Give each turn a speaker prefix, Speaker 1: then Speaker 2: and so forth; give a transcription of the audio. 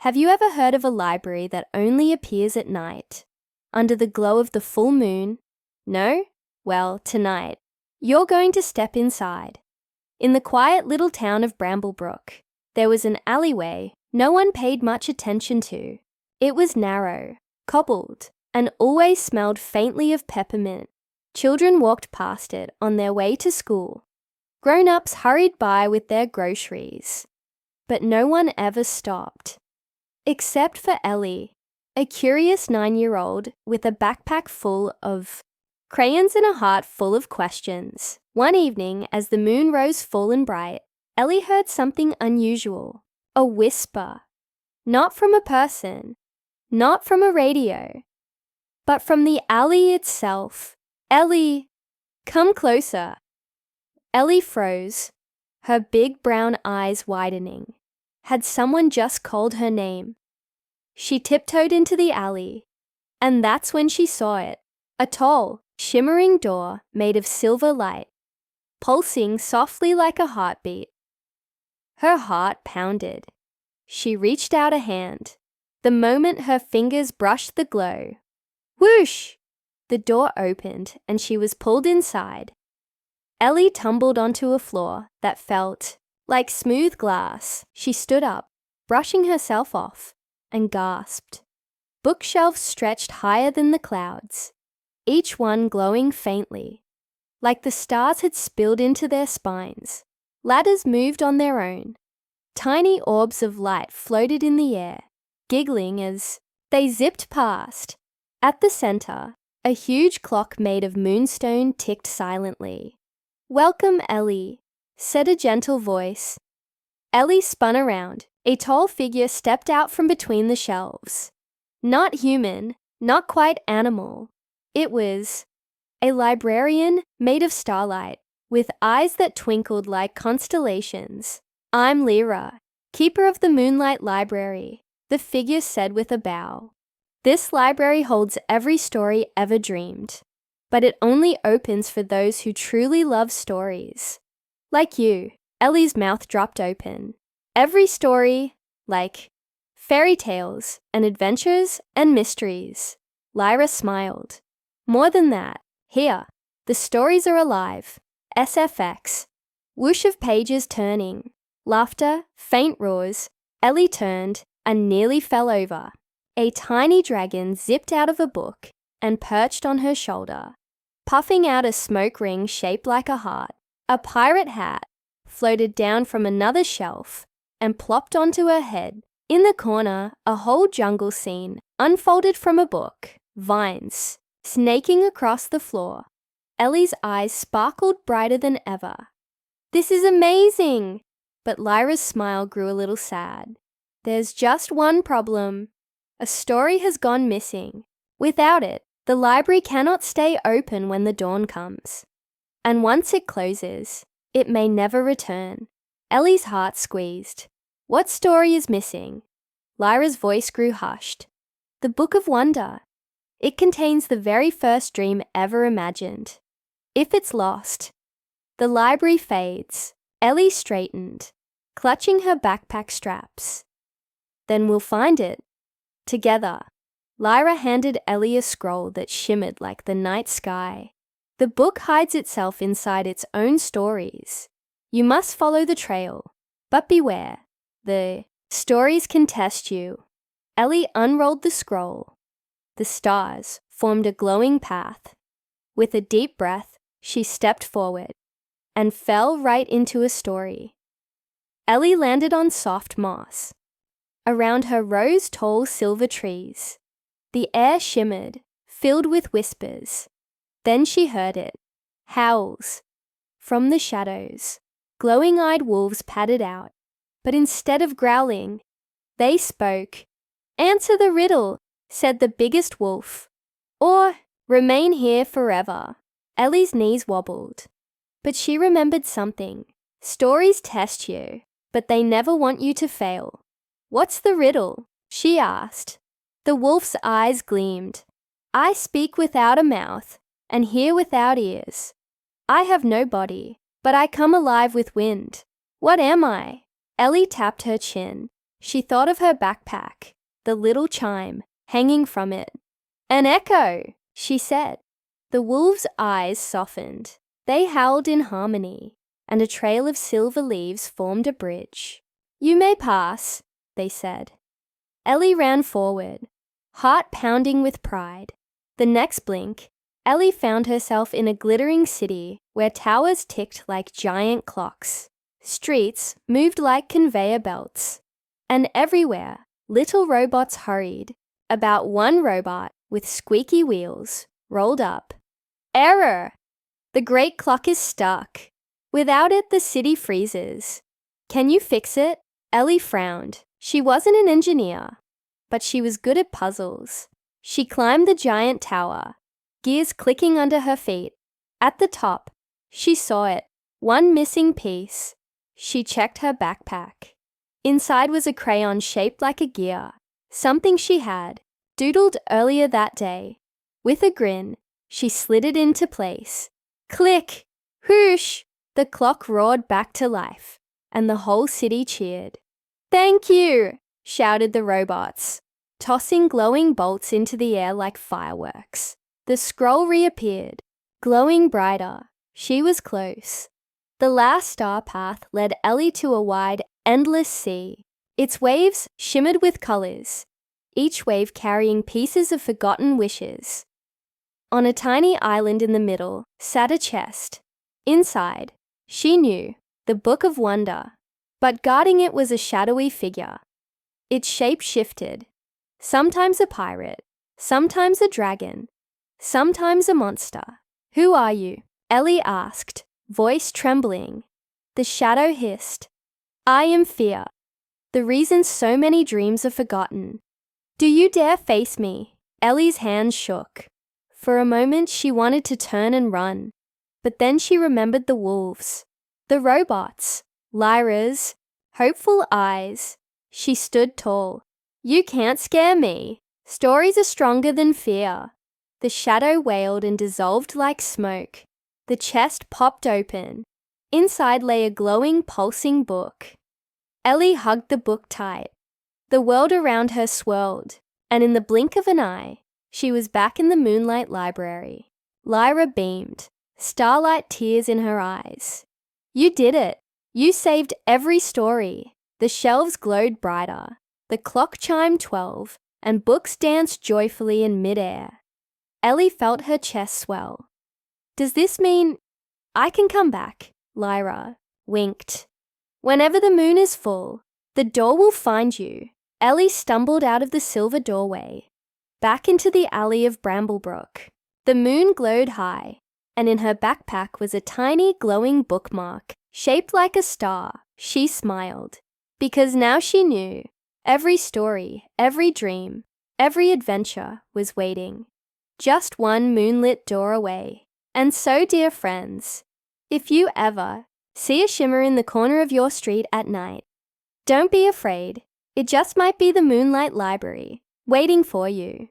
Speaker 1: Have you ever heard of a library that only appears at night, under the glow of the full moon? No? Well, tonight, you're going to step inside. In the quiet little town of Bramblebrook, there was an alleyway no one paid much attention to. It was narrow, cobbled, and always smelled faintly of peppermint. Children walked past it on their way to school. Grown-ups hurried by with their groceries. But no one ever stopped. Except for Ellie, a curious 9-year-old with a backpack full of crayons and a heart full of questions. One evening, as the moon rose full and bright, Ellie heard something unusual. A whisper. Not from a person, not from a radio, but from the alley itself. Ellie, come closer. Ellie froze, her big brown eyes widening. Had someone just called her name? She tiptoed into the alley, and that's when she saw it. A tall, shimmering door made of silver light, pulsing softly like a heartbeat. Her heart pounded. She reached out a hand. The moment her fingers brushed the glow, whoosh! The door opened and she was pulled inside. Ellie tumbled onto a floor that felt like smooth glass. She stood up, brushing herself off, and gasped. Bookshelves stretched higher than the clouds, each one glowing faintly, like the stars had spilled into their spines. Ladders moved on their own. Tiny orbs of light floated in the air, giggling as they zipped past. At the center, a huge clock made of moonstone ticked silently. "Welcome, Ellie," said a gentle voice. Ellie spun around. A tall figure stepped out from between the shelves. Not human, not quite animal. It was a librarian made of starlight, with eyes that twinkled like constellations. "I'm Lyra, keeper of the Moonlight Library," the figure said with a bow. "This library holds every story ever dreamed, but it only opens for those who truly love stories. Like you." Ellie's mouth dropped open. "Every story, like fairy tales and adventures and mysteries." Lyra smiled. "More than that, here, the stories are alive. SFX. Whoosh of pages turning. Laughter, faint roars." Ellie turned and nearly fell over. A tiny dragon zipped out of a book and perched on her shoulder, puffing out a smoke ring shaped like a heart. A pirate hat floated down from another shelf and plopped onto her head. In the corner, a whole jungle scene unfolded from a book, vines snaking across the floor. Ellie's eyes sparkled brighter than ever. "This is amazing!" But Lyra's smile grew a little sad. "There's just one problem. A story has gone missing. Without it, the library cannot stay open when the dawn comes. And once it closes, it may never return." Ellie's heart squeezed. "What story is missing?" Lyra's voice grew hushed. "The Book of Wonder. It contains the very first dream ever imagined. If it's lost, the library fades." Ellie straightened, clutching her backpack straps. "Then we'll find it. Together." Lyra handed Ellie a scroll that shimmered like the night sky. "The book hides itself inside its own stories. You must follow the trail, but beware. The stories can test you." Ellie unrolled the scroll. The stars formed a glowing path. With a deep breath, she stepped forward and fell right into a story. Ellie landed on soft moss. Around her rose tall silver trees. The air shimmered, filled with whispers. Then she heard it. Howls. From the shadows, glowing-eyed wolves padded out. But instead of growling, they spoke. "Answer the riddle," said the biggest wolf. "Or remain here forever." Ellie's knees wobbled. But she remembered something. Stories test you, but they never want you to fail. "What's the riddle?" she asked. The wolf's eyes gleamed. "I speak without a mouth and hear without ears. I have no body, but I come alive with wind. What am I?" Ellie tapped her chin. She thought of her backpack, the little chime hanging from it. "An echo," she said. The wolves' eyes softened. They howled in harmony, and a trail of silver leaves formed a bridge. "You may pass," they said. Ellie ran forward, heart pounding with pride. The next blink, Ellie found herself in a glittering city where towers ticked like giant clocks. Streets moved like conveyor belts. And everywhere, little robots hurried. About one robot with squeaky wheels rolled up. "Error! The great clock is stuck. Without it, the city freezes. Can you fix it?" Ellie frowned. She wasn't an engineer, but she was good at puzzles. She climbed the giant tower, gears clicking under her feet. At the top, she saw it, one missing piece. She checked her backpack. Inside was a crayon shaped like a gear, something she had doodled earlier that day. With a grin, she slid it into place. Click! Whoosh! The clock roared back to life, and the whole city cheered. "Thank you!" shouted the robots, tossing glowing bolts into the air like fireworks. The scroll reappeared, glowing brighter. She was close. The last star path led Ellie to a wide, endless sea. Its waves shimmered with colors, each wave carrying pieces of forgotten wishes. On a tiny island in the middle sat a chest. Inside, she knew, the Book of Wonder, but guarding it was a shadowy figure. Its shape shifted, sometimes a pirate, sometimes a dragon, sometimes a monster. "Who are you?" Ellie asked, voice trembling. The shadow hissed, "I am fear, the reason so many dreams are forgotten. Do you dare face me?" Ellie's hands shook. For a moment she wanted to turn and run, but then she remembered the wolves, the robots, Lyra's hopeful eyes. She stood tall. "You can't scare me. Stories are stronger than fear." The shadow wailed and dissolved like smoke. The chest popped open. Inside lay a glowing, pulsing book. Ellie hugged the book tight. The world around her swirled, and in the blink of an eye, she was back in the Moonlight library. Lyra beamed, starlight tears in her eyes. "You did it. You saved every story." The shelves glowed brighter. The clock chimed 12, and books danced joyfully in midair. Ellie felt her chest swell. "Does this mean I can come back?" Lyra winked. "Whenever the moon is full, the door will find you." Ellie stumbled out of the silver doorway, back into the alley of Bramblebrook. The moon glowed high, and in her backpack was a tiny glowing bookmark, shaped like a star. She smiled, because now she knew every story, every dream, every adventure was waiting, just one moonlit door away. And so, dear friends, if you ever see a shimmer in the corner of your street at night, don't be afraid. It just might be the Moonlight Library waiting for you.